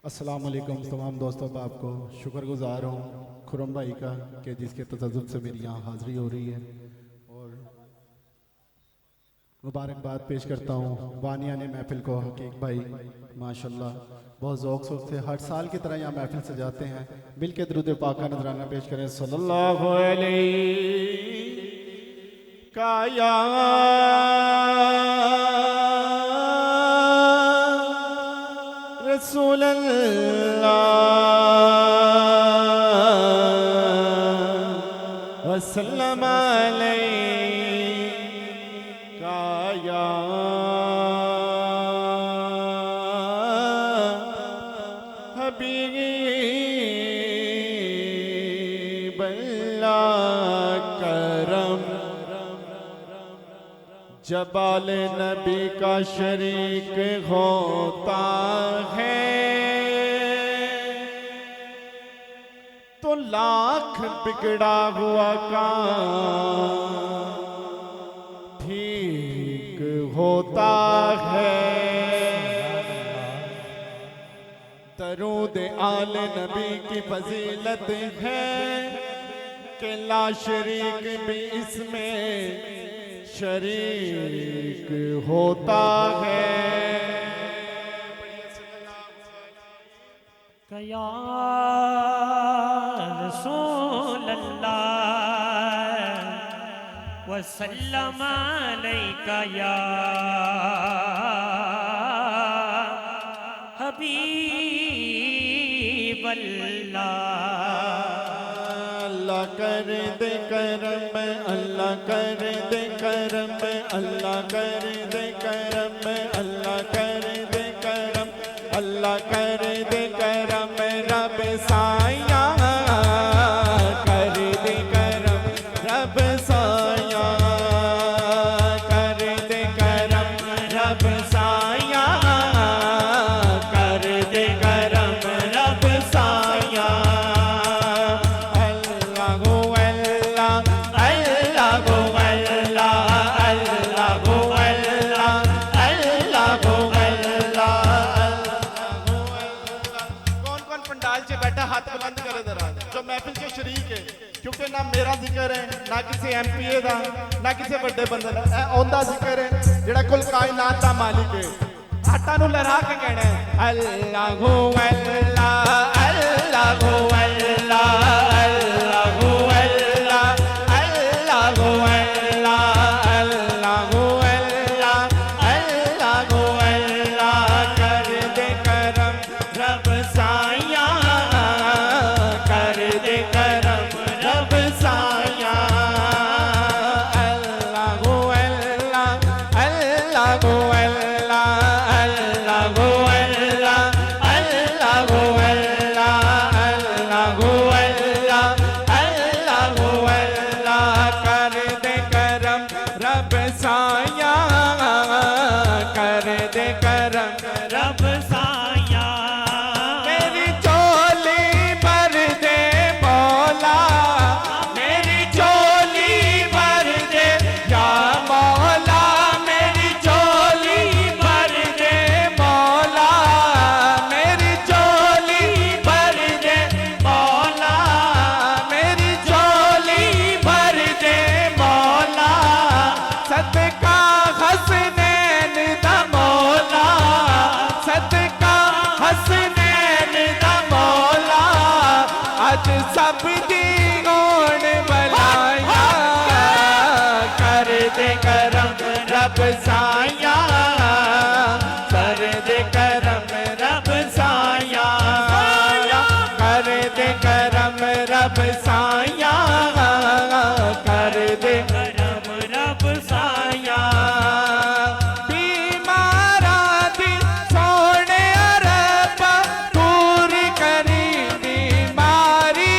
अस्सलाम वालेकुम तमाम दोस्तों, मैं आपको शुक्रगुजार हूँ खुरम भाई का कि जिसके तसव्वुफ़ से मेरी यहाँ हाज़िरी हो रही है और मुबारकबाद पेश करता हूँ बानिया ने महफिल को। हकीक भाई माशाल्लाह बहुत ज़ौक़ से हर साल की तरह यहाँ महफिल सजाते हैं। मिल के दरूद पाक का नजराना पेश करें सल्लल्लाहु अलैहि का रसूल अल्लाह वसल्लम अलैका या हबीब अल्लाह करम। जबाल नबी का शरीक होता है तो लाख बिगड़ा हुआ काम ठीक होता है। दरूद आल नबी की फजीलत है कि ला शरीक भी इसमें शरीक होता है। या रसूल अल्लाह वसल्लम अलैका या हबीब अल्लाह। अल्लाह कर दे करम, अल्लाह कर दे करम, अल्लाह कर दे करम, अल्लाह कर दे करम, अल्लाह कर दे करम रब साया कर दे करम, रब साया कर दे करम, रब साया कर दे करम, रब साया। हाथ बुलंद करे जरा जो महफिल के शरीक है, क्योंकि ना मेरा जिक्र है ना किसी MPA का ना किसी बड़े बंदे का, औंदा जिक्र है जेड़ा कुल कायनात दा मालिक है। हाथां नूं लहरा के कहना है अल्लाहु अल्लाह अल्लाहु अल्लाह अल्लाहु अल्लाह अल्लाहु अल्लाह अल्लाहु अल्लाह अल्लाहु अल्लाह कर दे करम रब साया कर दे करम रब साया। अल्लाहु अल्लाह अल्लाहु अल्लाह अल्लाहु अल्लाह अल्लाहु अल्लाह अल्लाहु अल्लाह अल्लाहु अल्लाह कर दे करम रब साया कर दे करम रब साया। मेरी चोली भर दे मौला, मेरी चोली भर दे या मौला, मेरी चोली भर दे मौला, मेरी चोली भर दे मौला, मेरी चोली भर दे मौला। सदका हसनैन दा मौला, सदका हसनैन दा मौला, अज सब दी होण भलाया कर दे करम रब साया कर दे करम रब साया कर दे करम रब साया कर दे करम रब साया। बीमारा दी सोने रब्बा दूर करी बीमारी,